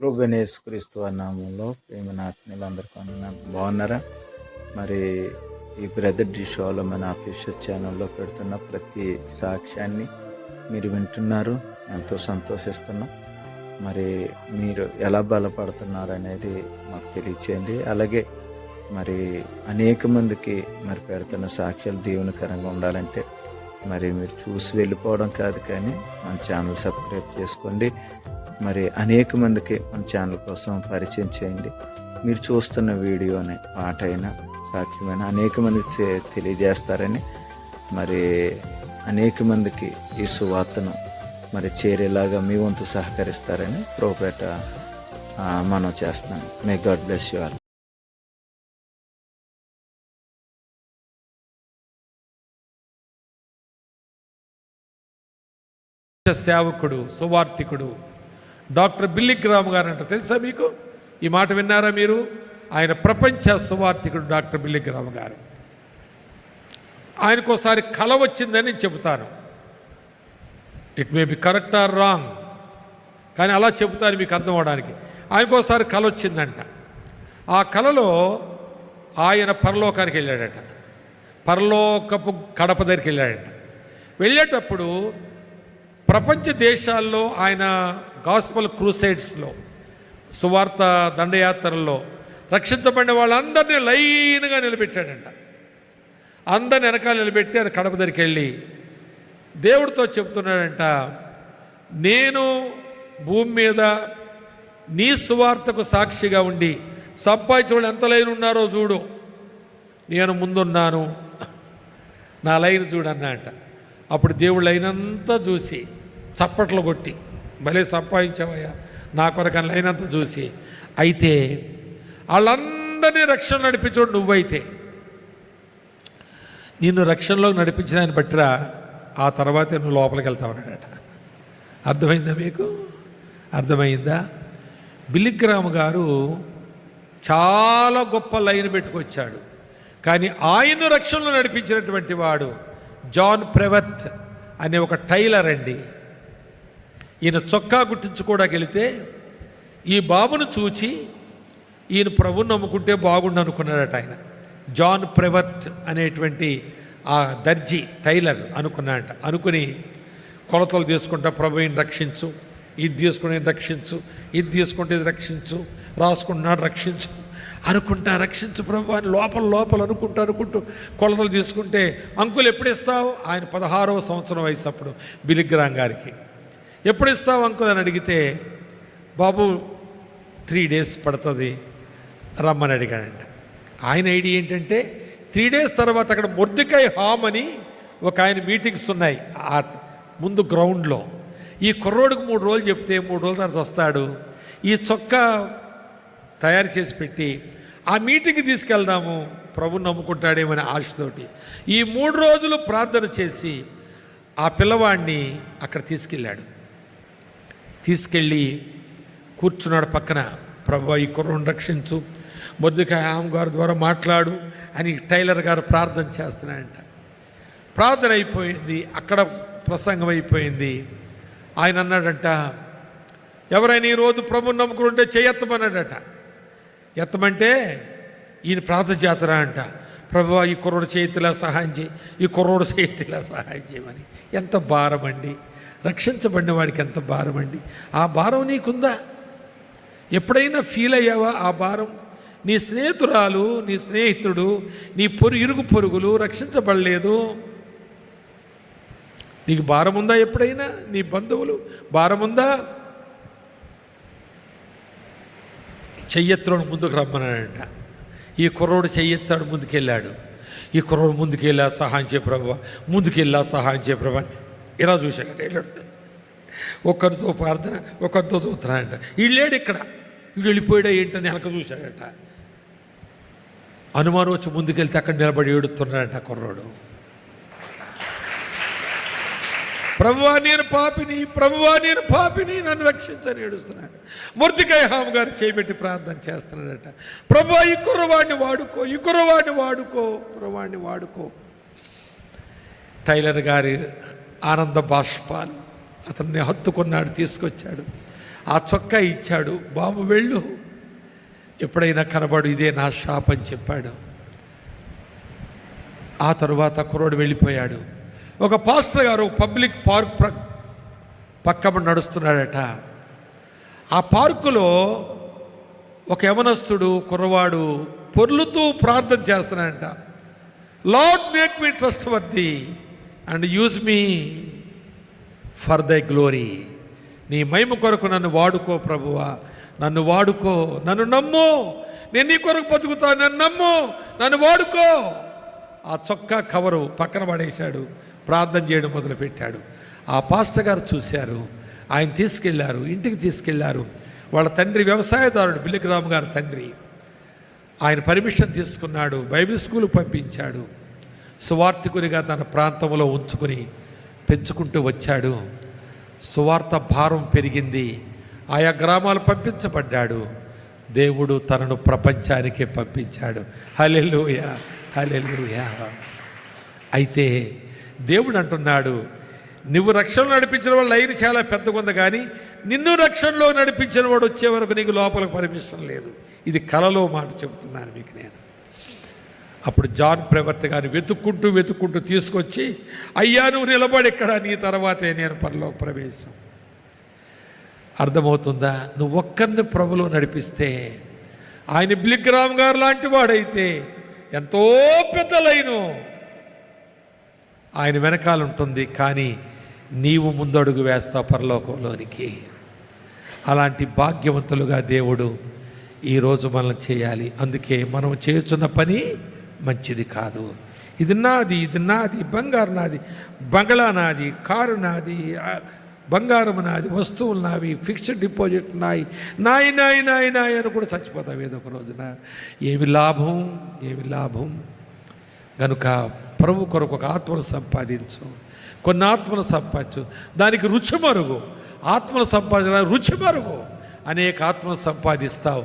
ప్రభువైన యేసుక్రీస్తు వారి నామంలో ప్రేమైన ఆత్మీయులందరికీ వందనాలు. బాగున్నారా? మరి ఈ బ్రదర్ డి షోలో మన అఫీషియల్ ఛానల్లో పెడుతున్న ప్రతి సాక్ష్యాన్ని మీరు వింటున్నారు. ఎంతో సంతోషిస్తున్నాం. మరి మీరు ఎలా బలపడుతున్నారు అనేది మాకు తెలియచేయండి. అలాగే మరి అనేక మందికి మరి పెడుతున్న సాక్ష్యాలు దీవెనకరంగా ఉండాలంటే మరి మీరు చూసి వెళ్ళిపోవడం కాదు, కానీ మన ఛానల్ సబ్స్క్రైబ్ చేసుకోండి. మరి అనేక మందికి మన ఛానల్ కోసం పరిచయం చేయండి. మీరు చూస్తున్న వీడియోని పాట అయినా సాక్ష్యమైన అనేక మందికి తెలియజేస్తారని, మరి అనేక మందికి ఈ సువార్తను మరి చేరేలాగా మీ వంతు సహకరిస్తారని ప్రభుపేట మనం చేస్తున్నాం. May God bless you all. సేవకుడు, సువార్థికుడు డాక్టర్ బిల్లీ గ్రామ్ గారు అంట. తెలుసా మీకు? ఈ మాట విన్నారా మీరు? ఆయన ప్రపంచ సువార్థికుడు డాక్టర్ బిల్లీ గ్రామ్ గారు. ఆయనకోసారి కల వచ్చిందని నేను చెబుతాను. It may be correct or wrong, కానీ అలా చెబుతాను మీకు అర్థం అవడానికి. ఆయనకోసారి కల వచ్చిందంట. ఆ కలలో ఆయన పరలోకానికి వెళ్ళాడట. పరలోకపు కడప దగ్గరికి వెళ్ళాడట. వెళ్ళేటప్పుడు ప్రపంచ దేశాల్లో ఆయన గాస్పల్ క్రూసైడ్స్లో, సువార్త దండయాత్రల్లో రక్షించబడిన వాళ్ళందరినీ లైన్గా నిలబెట్టాడంట. అందరిని వెనకాల నిలబెట్టి ఆయన కడప దగ్గరికి వెళ్ళి దేవుడితో చెప్తున్నాడంట, నేను భూమి మీద నీ సువార్తకు సాక్షిగా ఉండి సంపాదించిన వాళ్ళు ఎంత లైన్ ఉన్నారో చూడు, నేను ముందున్నాను, నా లైన్ చూడన్నా అంట. అప్పుడు దేవుడు లైన్ అంతా చూసి చప్పట్లు కొట్టి, భలే సంపాదించావయ్యా నా కొరకని లైన్ అంతా చూసి, అయితే వాళ్ళందరినీ రక్షణ నడిపించోడు నువ్వైతే, నిన్ను రక్షణలోకి నడిపించిన ఆయన బట్టిరా, ఆ తర్వాతే నువ్వు లోపలికి వెళ్తావన్నాడట. అర్థమైందా మీకు? అర్థమైందా? బిల్లీ గ్రామ్ గారు చాలా గొప్ప లైన్ పెట్టుకొచ్చాడు, కానీ ఆయన రక్షణలో నడిపించినటువంటి వాడు జాన్ ప్రెవర్ట్ అనే ఒక టైలర్ అండి. ఈయన చొక్కా గుట్టించుకోవడానికి వెళితే ఈ బాబును చూచి ఈయన ప్రభుని నమ్ముకుంటే బాగుండు అనుకున్నాడట ఆయన. జాన్ ప్రెవర్ట్ అనేటువంటి ఆ దర్జీ టైలర్ అనుకున్నాడట. అనుకుని కొలతలు తీసుకుంటా, ప్రభుని రక్షించు, ఇది తీసుకుని రక్షించు, ఇది తీసుకుంటే ఇది రక్షించు, రాసుకుంటున్నాడు రక్షించు అనుకుంటా, రక్షించు ప్రభు అని లోపల అనుకుంటూ కొలతలు తీసుకుంటే, అంకులు ఎప్పుడు ఇస్తావు? ఆయన 16వ సంవత్సరం వయసు అప్పుడు బిల్లీ గ్రామ్ గారికి. ఎప్పుడు ఇస్తావు అంకుల్ అని అడిగితే, బాబు 3 days పడుతుంది రమ్మని అడిగాడంట. ఆయన ఐడియా ఏంటంటే 3 days తర్వాత అక్కడ మొర్దెకాయ్ హామ్ అని ఒక ఆయన మీటింగ్స్ ఉన్నాయి ఆ ముందు గ్రౌండ్లో. ఈ కుర్రోడికి 3 రోజులు చెప్తే 3 రోజుల తర్వాత వస్తాడు, ఈ చొక్కా తయారు చేసి పెట్టి ఆ మీటింగ్కి తీసుకెళ్దాము, ప్రభు నమ్ముకుంటాడేమనే ఆశతోటి ఈ 3 రోజులు ప్రార్థన చేసి ఆ పిల్లవాడిని అక్కడ తీసుకెళ్ళి కూర్చున్నాడు పక్కన. ప్రభు ఈ కుర్రను రక్షించు, మొర్దెకాయ్ హామ్ గారి ద్వారా మాట్లాడు అని టైలర్ గారు ప్రార్థన చేస్తున్నాడంట. ప్రార్థన అయిపోయింది, అక్కడ ప్రసంగం అయిపోయింది. ఆయన అన్నాడంట, ఎవరైనా ఈరోజు ప్రభుని నమ్ముకుంటే చేయెత్తమన్నాడట. ఎత్తమంటే ఈయన ప్రార్థన చేతరా అంట, ప్రభువా ఈ కుర్రోడు చేతిలా సహాయం చేయి, ఈ కుర్రోడు చేతిలా సహాయం చేయమని. ఎంత భారం అండి! రక్షించబడిన వాడికి ఎంత భారం అండి! ఆ భారం నీకుందా? ఎప్పుడైనా ఫీల్ అయ్యావా ఆ భారం? నీ స్నేహితురాలు, నీ స్నేహితుడు, నీ ఇరుగు పొరుగులు రక్షించబడలేదు, నీకు భారం ఉందా? ఎప్పుడైనా నీ బంధువులు భారం ఉందా? చెయ్యెత్తుడు ముందుకు రమ్మన్నాడంట. ఈ కుర్రోడు చెయ్యెత్తాడు, ముందుకెళ్ళాడు. ఈ కుర్రోడు ముందుకెళ్ళా సహాయం చేయ ప్రభు, ముందుకెళ్ళా సహాయం చేయ ప్రభు ఇలా చూశాడట. వెళ్ళాడు, ఒక్కరితో ప్రార్థన, ఒక్కరితో చూస్తున్నాడంట. వీళ్ళేడు ఇక్కడ, వీడు వెళ్ళిపోయాడా ఏంటని వెనక చూశాడట. అనుమానం వచ్చి ముందుకెళ్తే అక్కడ నిలబడి ఏడుతున్నాడంట కుర్రోడు. ప్రభువా నేను పాపిని, నన్ను రక్షించని ఏడుస్తున్నాడు. మొర్దెకాయ్ హామ్ గారు చేయబెట్టి ప్రార్థన చేస్తున్నాడట, ప్రభువా ఈ కుర్రవాడిని వాడుకో. టైలర్ గారి ఆనంద బాష్పాలు అతన్ని హత్తుకున్నాడు, తీసుకొచ్చాడు. ఆ చొక్కా ఇచ్చాడు. బాబు వెళ్ళు, ఎప్పుడైనా కనబడు, ఇదే నా షాప్ అని చెప్పాడు. ఆ తరువాత కుర్రోడు వెళ్ళిపోయాడు. ఒక పాస్టర్ గారు పబ్లిక్ పార్క్ పక్కన నడుస్తున్నాడట. ఆ పార్కులో ఒక యవనస్తుడు కుర్రవాడు పొర్లుతూ ప్రార్థన చేస్తున్నాడంట. Lord make me trustworthy and use me for thy glory. నీ మహిమ కొరకు నన్ను వాడుకో ప్రభువా, నన్ను వాడుకో, నన్ను నమ్ము, నేను నీ కొరకు బతుకుతాను, నన్ను నమ్ము, నన్ను వాడుకో. ఆ చొక్కా కవరు పక్కన పడేశాడు, ప్రార్థన చేయడం మొదలుపెట్టాడు. ఆ పాస్టర్ గారు చూశారు, ఆయన తీసుకెళ్లారు, ఇంటికి తీసుకెళ్లారు. వాళ్ళ తండ్రి వ్యవసాయదారుడు, బిల్లిగ్రామ్ గారి తండ్రి. ఆయన పర్మిషన్ తీసుకున్నాడు, బైబిల్ స్కూల్ పంపించాడు. సువార్థికునిగా తన ప్రాంతంలో ఉంచుకుని పెంచుకుంటూ వచ్చాడు. సువార్త భారం పెరిగింది, ఆయా గ్రామాలు పంపించబడ్డాడు. దేవుడు తనను ప్రపంచానికే పంపించాడు. హల్లెలూయా, హల్లెలూయా. అయితే దేవుడు అంటున్నాడు, నువ్వు రక్షణలో నడిపించిన వాడు లైన్ చాలా పెద్దగా ఉంది, కానీ నిన్ను రక్షణలో నడిపించిన వాడు వచ్చే వరకు నీకు లోపలికి పర్మిషన్ లేదు. ఇది కలలో మాట చెబుతున్నాను మీకు నేను. అప్పుడు జాన్ ప్రెవర్ట్ గారిని వెతుక్కుంటూ తీసుకొచ్చి, అయ్యా నువ్వు నిలబడి ఇక్కడ, నీ తర్వాతే నేను పరలోక ప్రవేశం. అర్థమవుతుందా? నువ్వు ఒక్కరిని ప్రభులో నడిపిస్తే, ఆయన బిల్లిగ్రామ్ గారు లాంటి వాడైతే ఎంతో పెద్ద లైను ఆయన వెనకాల ఉంటుంది, కానీ నీవు ముందడుగు వేస్తావు పరలోకంలోనికి. అలాంటి భాగ్యవంతులుగా దేవుడు ఈరోజు మనం చేయాలి. అందుకే మనం చేస్తున్న పని మంచిది కాదు. ఇది నాది, ఇది నాది, బంగారు నాది, బంగ్లా నాది, కారు నాది, బంగారం నాది, వస్తువులు నావి, ఫిక్స్డ్ డిపాజిట్ నాయి, నాయి నాయి నాయి నాయి అని కూడా చచ్చిపోతావు ఏదో ఒక రోజున. ఏమి లాభం, ఏమి లాభం? కనుక ప్రభు కొరకు ఒక ఆత్మను సంపాదించు, కొన్ని ఆత్మను సంపాదించు. దానికి రుచి మరుగు, ఆత్మను సంపాదించిన రుచి మరుగు. అనేక ఆత్మను సంపాదిస్తావు,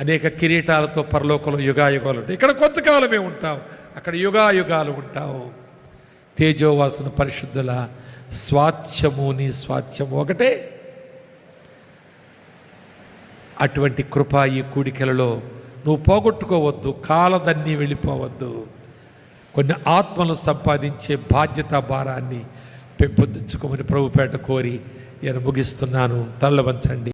అనేక కిరీటాలతో పరలోకంలో యుగాయుగాలు ఉంటాయి. ఇక్కడ కొంతకాలమే ఉంటావు, అక్కడ యుగాయుగాలు ఉంటావు. తేజోవాసుని పరిశుద్ధుల స్వాస్థ్యము, నీ స్వాస్థ్యము ఒకటే. అటువంటి కృప ఈ కూడికలలో నువ్వు పోగొట్టుకోవద్దు, కాలదన్నీ వెళ్ళిపోవద్దు. కొన్ని ఆత్మలు సంపాదించే బాధ్యత భారాన్ని పెంపొందించుకోమని ప్రభుపేట కోరి నేను ముగిస్తున్నాను. తల్ల వంచండి.